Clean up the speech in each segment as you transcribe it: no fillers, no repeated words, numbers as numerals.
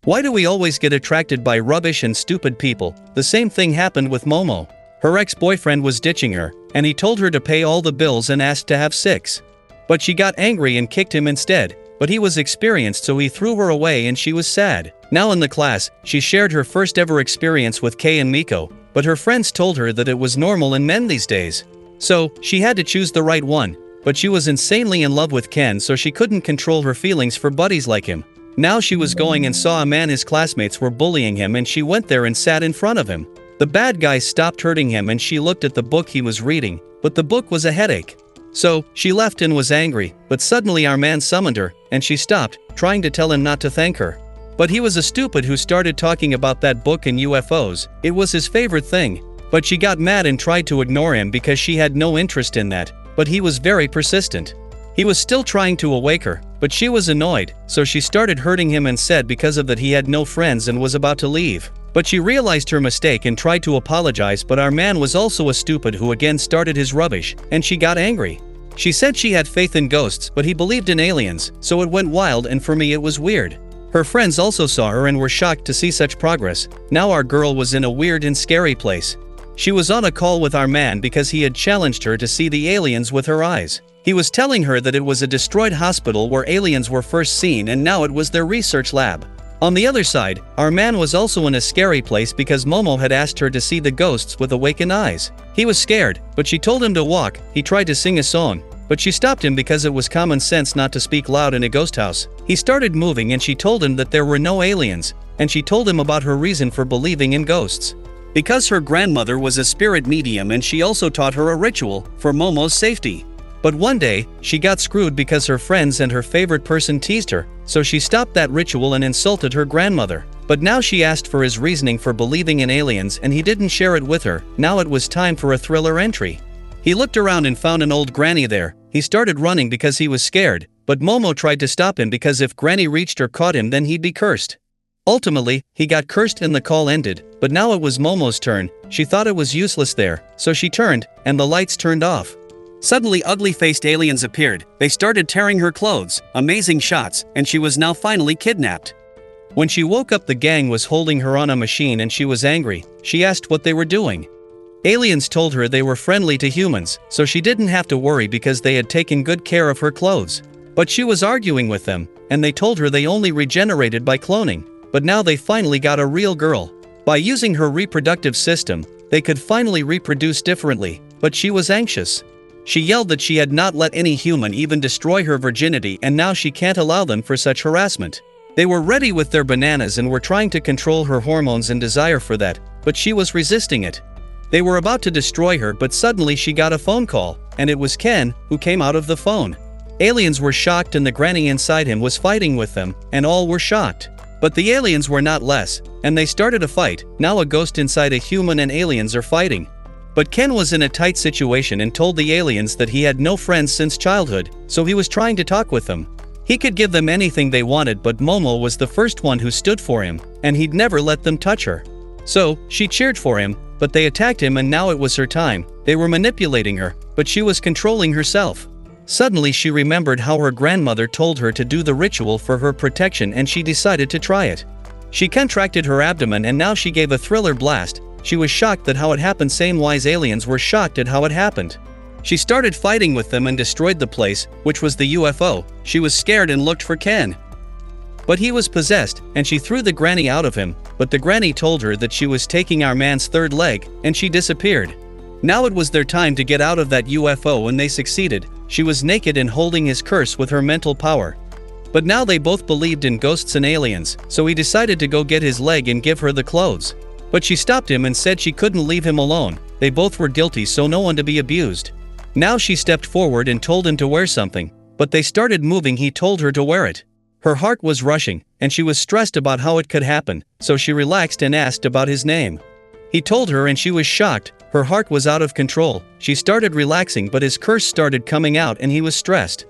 Why do we always get attracted by rubbish and stupid people? The same thing happened with Momo. Her ex-boyfriend was ditching her, and he told her to pay all the bills and asked to have sex. But she got angry and kicked him instead, but he was experienced so he threw her away and she was sad. Now in the class, she shared her first ever experience with Kei and Miko, but her friends told her that it was normal in men these days. So, she had to choose the right one, but she was insanely in love with Ken so she couldn't control her feelings for buddies like him. Now she was going and saw a man his classmates were bullying him and she went there and sat in front of him. The bad guy stopped hurting him and she looked at the book he was reading, but the book was a headache. So, she left and was angry, but suddenly our man summoned her, and she stopped, trying to tell him not to thank her. But he was a stupid who started talking about that book and UFOs, it was his favorite thing. But she got mad and tried to ignore him because she had no interest in that, but he was very persistent. He was still trying to awake her, but she was annoyed, so she started hurting him and said because of that he had no friends and was about to leave. But she realized her mistake and tried to apologize, but our man was also a stupid who again started his rubbish, and she got angry. She said she had faith in ghosts but he believed in aliens, so it went wild and for me it was weird. Her friends also saw her and were shocked to see such progress. Now our girl was in a weird and scary place. She was on a call with our man because he had challenged her to see the aliens with her eyes. He was telling her that it was a destroyed hospital where aliens were first seen and now it was their research lab. On the other side, our man was also in a scary place because Momo had asked her to see the ghosts with awakened eyes. He was scared, but she told him to walk. He tried to sing a song, but she stopped him because it was common sense not to speak loud in a ghost house. He started moving and she told him that there were no aliens, and she told him about her reason for believing in ghosts. Because her grandmother was a spirit medium and she also taught her a ritual for Momo's safety. But one day, she got screwed because her friends and her favorite person teased her, so she stopped that ritual and insulted her grandmother. But now she asked for his reasoning for believing in aliens and he didn't share it with her. Now it was time for a thriller entry. He looked around and found an old granny there. He started running because he was scared, but Momo tried to stop him because if Granny reached or caught him then he'd be cursed. Ultimately, he got cursed and the call ended, but now it was Momo's turn. She thought it was useless there, so she turned, and the lights turned off. Suddenly ugly-faced aliens appeared. They started tearing her clothes, amazing shots, and she was now finally kidnapped. When she woke up the gang was holding her on a machine and she was angry. She asked what they were doing. Aliens told her they were friendly to humans, so she didn't have to worry because they had taken good care of her clothes. But she was arguing with them, and they told her they only regenerated by cloning. But now they finally got a real girl. By using her reproductive system, they could finally reproduce differently, but she was anxious. She yelled that she had not let any human even destroy her virginity and now she can't allow them for such harassment. They were ready with their bananas and were trying to control her hormones and desire for that, but she was resisting it. They were about to destroy her but suddenly she got a phone call, and it was Ken, who came out of the phone. Aliens were shocked and the granny inside him was fighting with them, and all were shocked. But the aliens were not less, and they started a fight. Now a ghost inside a human and aliens are fighting. But Ken was in a tight situation and told the aliens that he had no friends since childhood, so he was trying to talk with them. He could give them anything they wanted, but Momo was the first one who stood for him, and he'd never let them touch her. So, she cheered for him, but they attacked him and now it was her time. They were manipulating her, but she was controlling herself. Suddenly she remembered how her grandmother told her to do the ritual for her protection and she decided to try it. She contracted her abdomen and now she gave a thriller blast. She was shocked at how it happened. Same wise aliens were shocked at how it happened. She started fighting with them and destroyed the place, which was the UFO. She was scared and looked for Ken. But he was possessed, and she threw the granny out of him, but the granny told her that she was taking our man's third leg, and she disappeared. Now it was their time to get out of that UFO and they succeeded. She was naked and holding his curse with her mental power. But now they both believed in ghosts and aliens, so he decided to go get his leg and give her the clothes. But she stopped him and said she couldn't leave him alone. They both were guilty, so no one to be abused. Now she stepped forward and told him to wear something, but they started moving. He told her to wear it. Her heart was rushing, and she was stressed about how it could happen, so she relaxed and asked about his name. He told her and she was shocked. Her heart was out of control. She started relaxing, but his curse started coming out and he was stressed.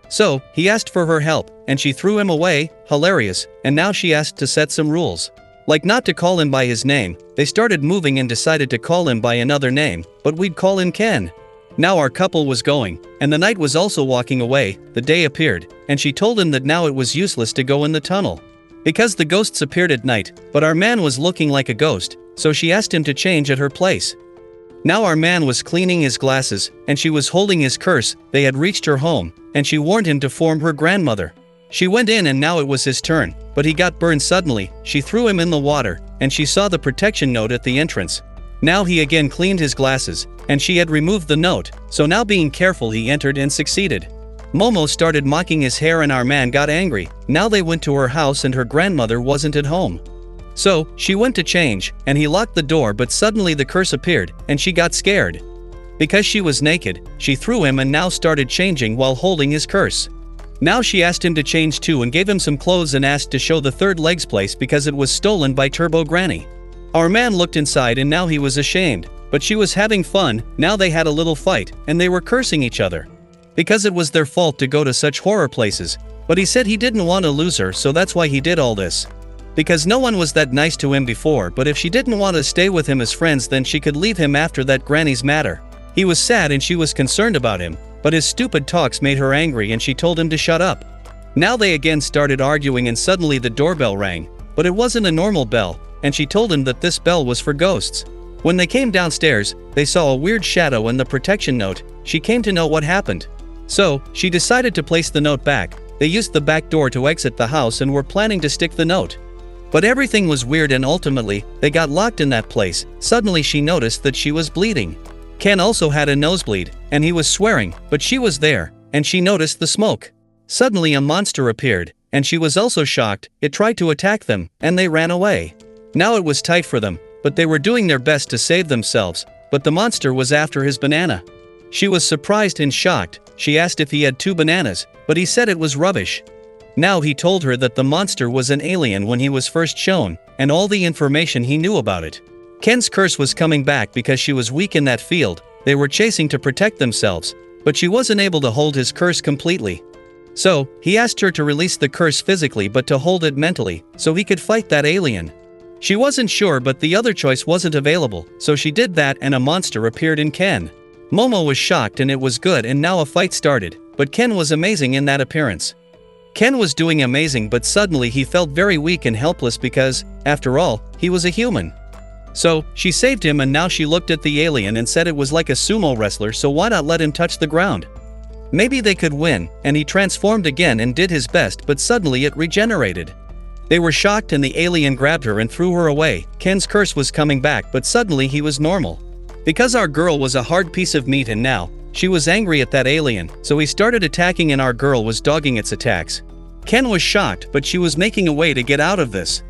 So, he asked for her help, and she threw him away. Hilarious. And now she asked to set some rules. Like not to call him by his name. They started moving and decided to call him by another name, but we'd call him Ken. Now our couple was going, and the night was also walking away. The day appeared, and she told him that now it was useless to go in the tunnel. because the ghosts appeared at night, but our man was looking like a ghost, so she asked him to change at her place. Now our man was cleaning his glasses, and she was holding his curse. They had reached her home, and she warned him to form her grandmother. She went in and now it was his turn, but he got burned suddenly. She threw him in the water, and she saw the protection note at the entrance. Now he again cleaned his glasses, and she had removed the note, so now being careful he entered and succeeded. Momo started mocking his hair and our man got angry. Now they went to her house and her grandmother wasn't at home. So, she went to change, and he locked the door, but suddenly the curse appeared, and she got scared. Because she was naked, she threw him and now started changing while holding his curse. Now she asked him to change too and gave him some clothes and asked to show the third leg's place because it was stolen by Turbo Granny. Our man looked inside and now he was ashamed, but she was having fun. Now they had a little fight, and they were cursing each other. Because it was their fault to go to such horror places, but he said he didn't want to lose her, so that's why he did all this. Because no one was that nice to him before, but if she didn't want to stay with him as friends then she could leave him after that granny's matter. He was sad and she was concerned about him, but his stupid talks made her angry and she told him to shut up. Now they again started arguing and suddenly the doorbell rang, but it wasn't a normal bell, and she told him that this bell was for ghosts. When they came downstairs, they saw a weird shadow and the protection note. She came to know what happened. So, she decided to place the note back. They used the back door to exit the house and were planning to stick the note. But everything was weird and ultimately, they got locked in that place. Suddenly she noticed that she was bleeding. Ken also had a nosebleed, and he was swearing, but she was there, and she noticed the smoke. Suddenly a monster appeared, and she was also shocked. It tried to attack them, and they ran away. Now it was tight for them, but they were doing their best to save themselves, but the monster was after his banana. She was surprised and shocked. She asked if he had 2 bananas, but he said it was rubbish. Now he told her that the monster was an alien when he was first shown, and all the information he knew about it. Ken's curse was coming back because she was weak in that field. They were chasing to protect themselves, but she wasn't able to hold his curse completely. So, he asked her to release the curse physically but to hold it mentally, so he could fight that alien. She wasn't sure, but the other choice wasn't available, so she did that and a monster appeared in Ken. Momo was shocked and it was good, and now a fight started, but Ken was amazing in that appearance. Ken was doing amazing, but suddenly he felt very weak and helpless because, after all, he was a human. So, she saved him and now she looked at the alien and said it was like a sumo wrestler, so why not let him touch the ground? Maybe they could win, and he transformed again and did his best, but suddenly it regenerated. They were shocked and the alien grabbed her and threw her away. Ken's curse was coming back, but suddenly he was normal. Because our girl was a hard piece of meat and now, she was angry at that alien, so he started attacking and our girl was dogging its attacks. Ken was shocked, but she was making a way to get out of this.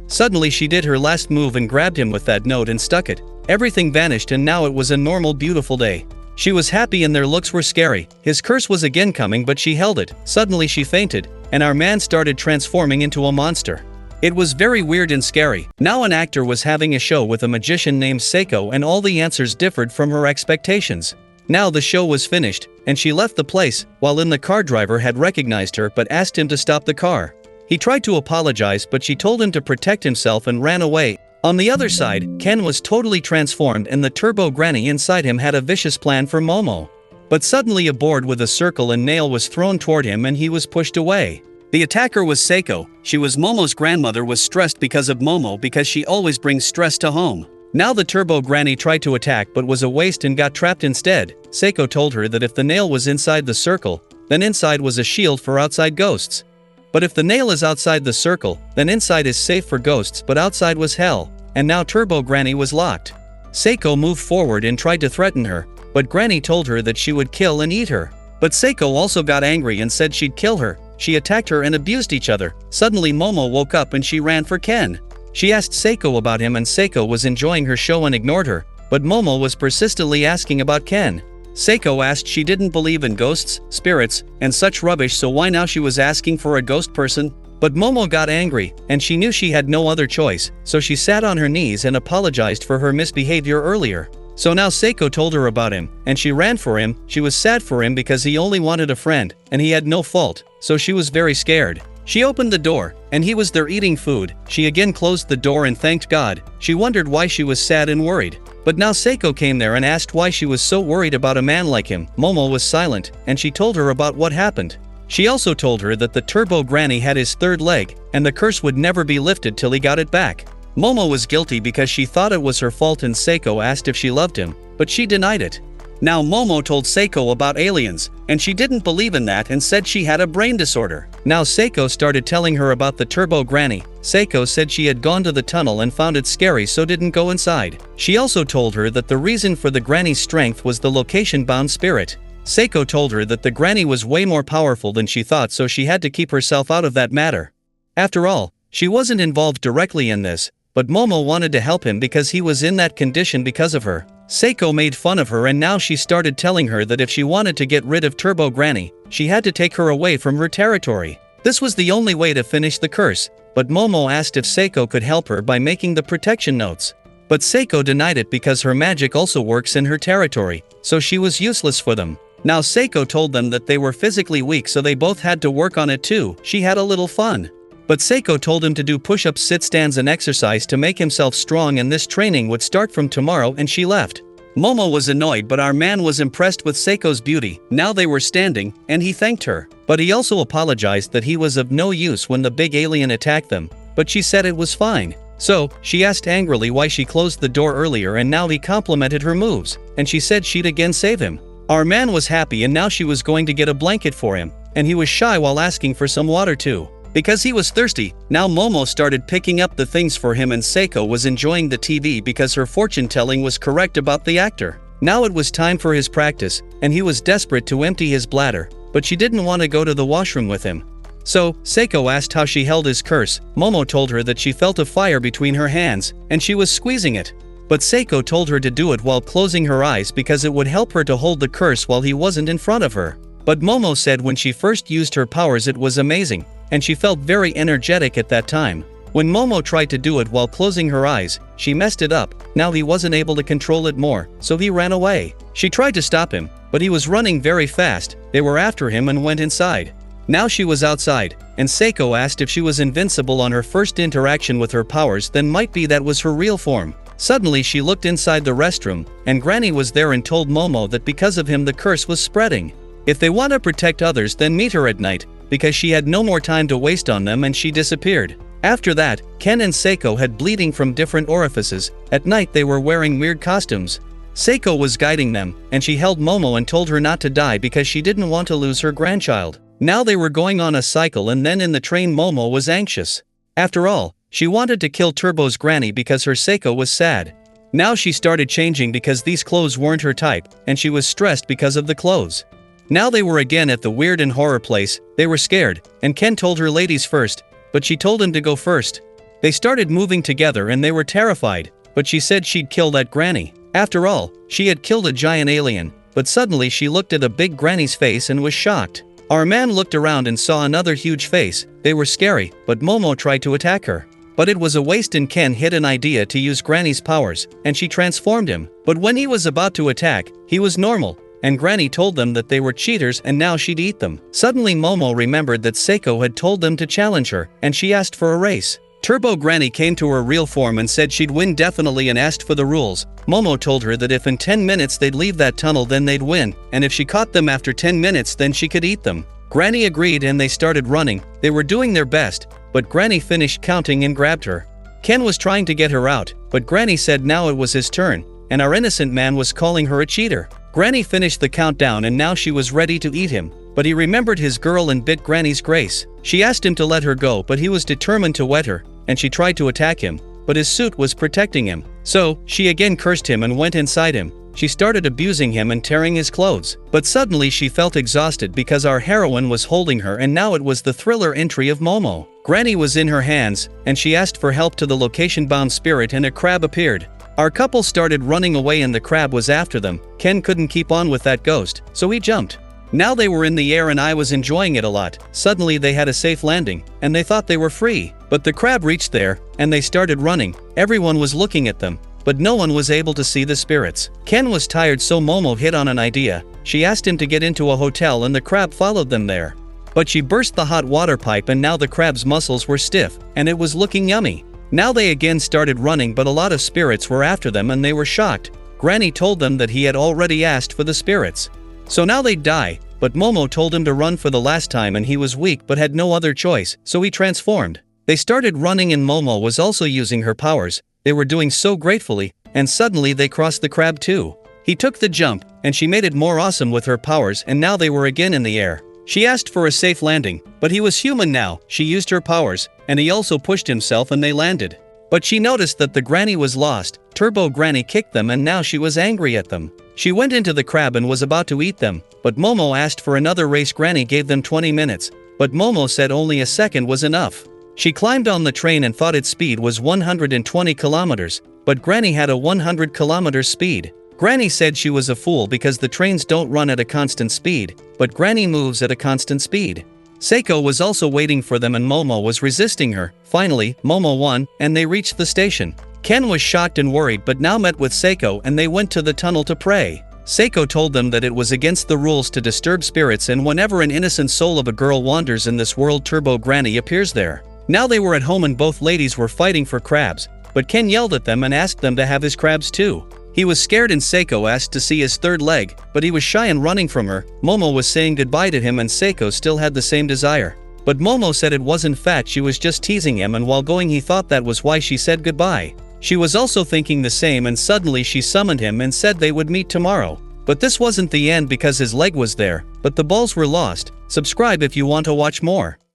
Suddenly she did her last move and grabbed him with that note and stuck it. Everything vanished and now it was a normal beautiful day. She was happy and their looks were scary. His curse was again coming but she held it. Suddenly she fainted, and our man started transforming into a monster. It was very weird and scary. Now an actor was having a show with a magician named Seiko and all the answers differed from her expectations. Now the show was finished, and she left the place, while in the car driver had recognized her but asked him to stop the car. He tried to apologize but she told him to protect himself and ran away. On the other side, Ken was totally transformed and the Turbo Granny inside him had a vicious plan for Momo. But suddenly a board with a circle and nail was thrown toward him and he was pushed away. The attacker was Seiko. She was Momo's grandmother, was stressed because of Momo because she always brings stress to home. Now the Turbo Granny tried to attack but was a waste and got trapped instead. Seiko told her that if the nail was inside the circle, then inside was a shield for outside ghosts. But if the nail is outside the circle, then inside is safe for ghosts but outside was hell, and now Turbo Granny was locked. Seiko moved forward and tried to threaten her, but Granny told her that she would kill and eat her. But Seiko also got angry and said she'd kill her. She attacked her and abused each other. Suddenly Momo woke up and she ran for Ken. She asked Seiko about him and Seiko was enjoying her show and ignored her, but Momo was persistently asking about Ken. Seiko asked she didn't believe in ghosts, spirits, and such rubbish, so why now she was asking for a ghost person? But Momo got angry, and she knew she had no other choice, so she sat on her knees and apologized for her misbehavior earlier. So now Seiko told her about him, and she ran for him. She was sad for him because he only wanted a friend, and he had no fault, so she was very scared. She opened the door, and he was there eating food. She again closed the door and thanked God. She wondered why she was sad and worried. But now Seiko came there and asked why she was so worried about a man like him. Momo was silent, and she told her about what happened. She also told her that the turbo granny had his third leg, and the curse would never be lifted till he got it back. Momo was guilty because she thought it was her fault and Seiko asked if she loved him, but she denied it. Now Momo told Seiko about aliens, and she didn't believe in that and said she had a brain disorder. Now Seiko started telling her about the turbo granny. Seiko said she had gone to the tunnel and found it scary so didn't go inside. She also told her that the reason for the granny's strength was the location-bound spirit. Seiko told her that the granny was way more powerful than she thought so she had to keep herself out of that matter. After all, she wasn't involved directly in this, but Momo wanted to help him because he was in that condition because of her. Seiko made fun of her and now she started telling her that if she wanted to get rid of Turbo Granny, she had to take her away from her territory. This was the only way to finish the curse, but Momo asked if Seiko could help her by making the protection notes. But Seiko denied it because her magic also works in her territory, so she was useless for them. Now Seiko told them that they were physically weak so they both had to work on it too. She had a little fun. But Seiko told him to do push-ups, sit-stands and exercise to make himself strong and this training would start from tomorrow and she left. Momo was annoyed but our man was impressed with Seiko's beauty. Now they were standing, and he thanked her. But he also apologized that he was of no use when the big alien attacked them, but she said it was fine. So, she asked angrily why she closed the door earlier and now he complimented her moves, and she said she'd again save him. Our man was happy and now she was going to get a blanket for him, and he was shy while asking for some water too. Because he was thirsty, now Momo started picking up the things for him and Seiko was enjoying the TV because her fortune-telling was correct about the actor. Now it was time for his practice, and he was desperate to empty his bladder, but she didn't want to go to the washroom with him. So, Seiko asked how she held his curse. Momo told her that she felt a fire between her hands, and she was squeezing it. But Seiko told her to do it while closing her eyes because it would help her to hold the curse while he wasn't in front of her. But Momo said when she first used her powers it was amazing, and she felt very energetic at that time. When Momo tried to do it while closing her eyes, she messed it up. Now he wasn't able to control it more, so he ran away. She tried to stop him, but he was running very fast. They were after him and went inside. Now she was outside, and Seiko asked if she was invincible on her first interaction with her powers, then might be that was her real form. Suddenly she looked inside the restroom, and Granny was there and told Momo that because of him the curse was spreading. If they want to protect others then meet her at night, because she had no more time to waste on them and she disappeared. After that, Ken and Seiko had bleeding from different orifices. At night they were wearing weird costumes. Seiko was guiding them, and she held Momo and told her not to die because she didn't want to lose her grandchild. Now they were going on a cycle and then in the train Momo was anxious. After all, she wanted to kill Turbo's granny because her Seiko was sad. Now she started changing because these clothes weren't her type, and she was stressed because of the clothes. Now they were again at the weird and horror place. They were scared, and Ken told her ladies first, but she told him to go first. They started moving together and they were terrified, but she said she'd kill that granny. After all, she had killed a giant alien, but suddenly she looked at a big granny's face and was shocked. Our man looked around and saw another huge face. They were scary, but Momo tried to attack her. But it was a waste and Ken hit an idea to use Granny's powers, and she transformed him. But when he was about to attack, he was normal. And Granny told them that they were cheaters and now she'd eat them. Suddenly Momo remembered that Seiko had told them to challenge her, and she asked for a race. Turbo Granny came to her real form and said she'd win definitely and asked for the rules. Momo told her that if in 10 minutes they'd leave that tunnel then they'd win, and if she caught them after 10 minutes then she could eat them. Granny agreed and they started running. They were doing their best, but Granny finished counting and grabbed her. Ken was trying to get her out, but Granny said now it was his turn, and our innocent man was calling her a cheater. Granny finished the countdown and now she was ready to eat him, but he remembered his girl and bit Granny's grace. She asked him to let her go but he was determined to wet her, and she tried to attack him, but his suit was protecting him. So, she again cursed him and went inside him. She started abusing him and tearing his clothes. But suddenly she felt exhausted because our heroine was holding her and now it was the thriller entry of Momo. Granny was in her hands, and she asked for help to the location-bound spirit and a crab appeared. Our couple started running away and the crab was after them. Ken couldn't keep on with that ghost, so he jumped. Now they were in the air and I was enjoying it a lot. Suddenly they had a safe landing, and they thought they were free. But the crab reached there, and they started running. Everyone was looking at them, but no one was able to see the spirits. Ken was tired so Momo hit on an idea. She asked him to get into a hotel and the crab followed them there. But she burst the hot water pipe and now the crab's muscles were stiff, and it was looking yummy. Now they again started running but a lot of spirits were after them and they were shocked. Granny told them that he had already asked for the spirits. So now they'd die, but Momo told him to run for the last time and he was weak but had no other choice, so he transformed. They started running and Momo was also using her powers. They were doing so gratefully, and suddenly they crossed the crab too. He took the jump, and she made it more awesome with her powers and now they were again in the air. She asked for a safe landing, but he was human now. She used her powers, and he also pushed himself and they landed. But she noticed that the granny was lost. Turbo Granny kicked them and now she was angry at them. She went into the crab and was about to eat them, but Momo asked for another race. Granny gave them 20 minutes, but Momo said only a second was enough. She climbed on the train and thought its speed was 120 kilometers, but Granny had a 100 kilometers speed. Granny said she was a fool because the trains don't run at a constant speed, but Granny moves at a constant speed. Seiko was also waiting for them and Momo was resisting her. Finally, Momo won, and they reached the station. Ken was shocked and worried but now met with Seiko and they went to the tunnel to pray. Seiko told them that it was against the rules to disturb spirits and whenever an innocent soul of a girl wanders in this world, Turbo Granny appears there. Now they were at home and both ladies were fighting for crabs, but Ken yelled at them and asked them to have his crabs too. He was scared and Seiko asked to see his third leg, but he was shy and running from her. Momo was saying goodbye to him and Seiko still had the same desire. But Momo said it wasn't fat, she was just teasing him, and while going he thought that was why she said goodbye. She was also thinking the same and suddenly she summoned him and said they would meet tomorrow. But this wasn't the end because his leg was there, but the balls were lost. Subscribe if you want to watch more.